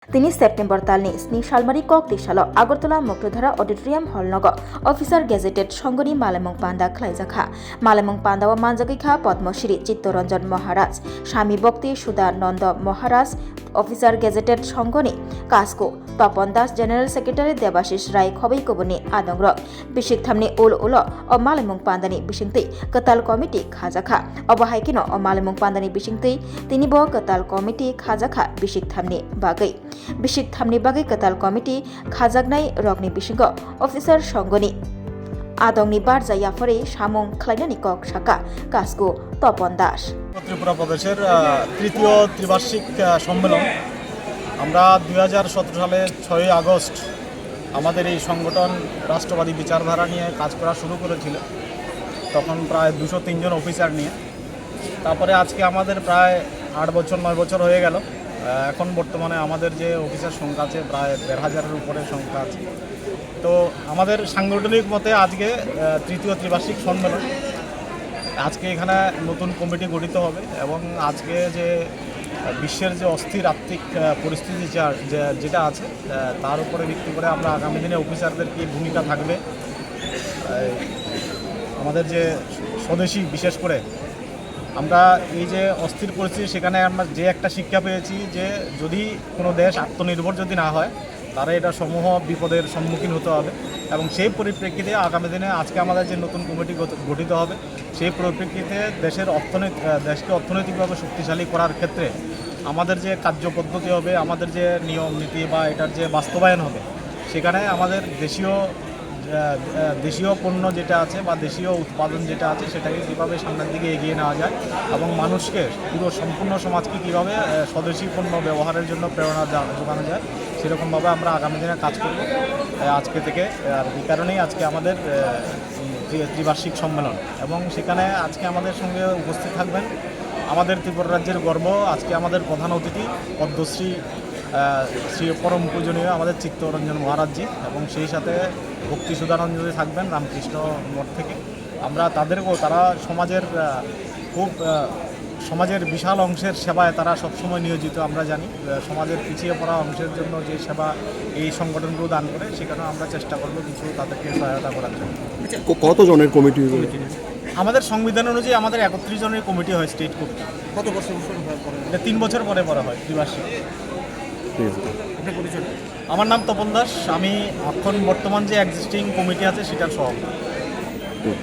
3 September तालनि स्नि सालमारि कक तिसाल Agartala Muktadhara auditorium हल नग ऑफिसर गेजेटेड संगनी मालेमंग पांडा खलाइजाखा मालेमंग पांडावा मानजागैखा पद्मश्री चित्तरंजन महाराज स्वामी भक्ति सुदानंद महाराज ऑफिसर गेजेटेड संगनी कास्को तपन दास जनरल सेक्रेटारी देवाशिष राय खबैकबनी आदंग्र बिसिक थामनि उल उल अ मालेमंग पांडानि बिसिंतै कताल कमिटी खाजाखा अबहायकिनो अ मालेमंग पांडानि बिसिंतै तिनिबो कताल कमिटी खाजाखा बिसिक थामनि बागै बिसिक थामनि बागै कताल कमिटी खाजागनाय रगनि बिसिंग अफिसार संगनी आदंनि बारजा याफरे सामुं खलायनानि कक साका कास्को तपन दास ত্রিপুরা প্রদেশের তৃতীয় ত্রিবার্ষিক সম্মেলন আমরা 2017 সালের 6 আগস্ট আমাদের এই সংগঠন রাষ্ট্রবাদী বিচারধারা নিয়ে কাজ করা শুরু করেছিল। তখন প্রায় 203 জন অফিসার নিয়ে। তারপরে আজকে আমাদের প্রায় 8 বছর 9 বছর হয়ে গেল। এখন বর্তমানে আমাদের যে অফিসার সংখ্যা আছে প্রায় 1500-এর উপরে সংখ্যা আছে। তো আমাদের সাংগঠনিক মতে আজকে তৃতীয় ত্রিবার্ষিক সম্মেলন, আজকে এখানে নতুন কমিটি গঠিত হবে এবং আজকে যে বিশ্বের যে অস্থির আর্থিক পরিস্থিতি যেটা আছে তার উপরে ভিত্তি করে আমরা আগামী দিনে অফিসারদের কী ভূমিকা থাকবে, আমাদের যে স্বদেশী বিশেষ করে আমরা এই যে অস্থির পরিস্থিতি সেখানে আমরা যে একটা শিক্ষা পেয়েছি যে যদি কোনো দেশ আত্মনির্ভর যদি না হয় তারা এটা সমূহ বিপদের সম্মুখীন হতে হবে এবং সেই পরিপ্রেক্ষিতে আগামী দিনে আজকে আমাদের যে নতুন কমিটি গঠিত হবে সেই পরিপ্রেক্ষিতে দেশকে অর্থনৈতিকভাবে শক্তিশালী করার ক্ষেত্রে আমাদের যে কার্যপদ্ধতি হবে, আমাদের যে নিয়ম নীতি বা এটার যে বাস্তবায়ন হবে সেখানে আমাদের দেশীয় পণ্য যেটা আছে বা দেশীয় উৎপাদন যেটা আছে সেটাকে কীভাবে সামনের দিকে এগিয়ে নেওয়া যায় এবং মানুষকে পুরো সম্পূর্ণ সমাজকে কীভাবে স্বদেশী পণ্য ব্যবহারের জন্য প্রেরণা যোগানো যায় সেরকমভাবে আমরা আগামী দিনে কাজ করব আজকে থেকে। আর এই কারণেই আজকে আমাদের ত্রিবার্ষিক সম্মেলন এবং সেখানে আজকে আমাদের সঙ্গে উপস্থিত থাকবেন আমাদের ত্রিপুরা রাজ্যের গর্ব, আজকে আমাদের প্রধান অতিথি পদ্মশ্রী শ্রী পরম পূজনীয় আমাদের চিত্তরঞ্জন মহারাজজি এবং সেই সাথে ভক্তি সুধানন্দজি থাকবেন রামকৃষ্ণ মঠ থেকে। আমরা তারা সমাজের বিশাল অংশের সেবায় তারা সবসময় নিয়োজিত। আমরা জানি সমাজের পিছিয়ে পড়া অংশের জন্য যে সেবা এই সংগঠনগুলো দান করে সেখানেও আমরা চেষ্টা করব কিছু তাদেরকে সহায়তা করার জন্য। কত জনের কমিটি? আমাদের সংবিধান অনুযায়ী আমাদের 31 জনের কমিটি হয়, স্টেট কমিটি। কত বছর এটা 3 বছর পরে হয় ত্রিবার্ষিক। আমার নাম তপন দাস, আমি এখন বর্তমান যে এক্সিস্টিং কমিটি আছে সেটার সভাপতি।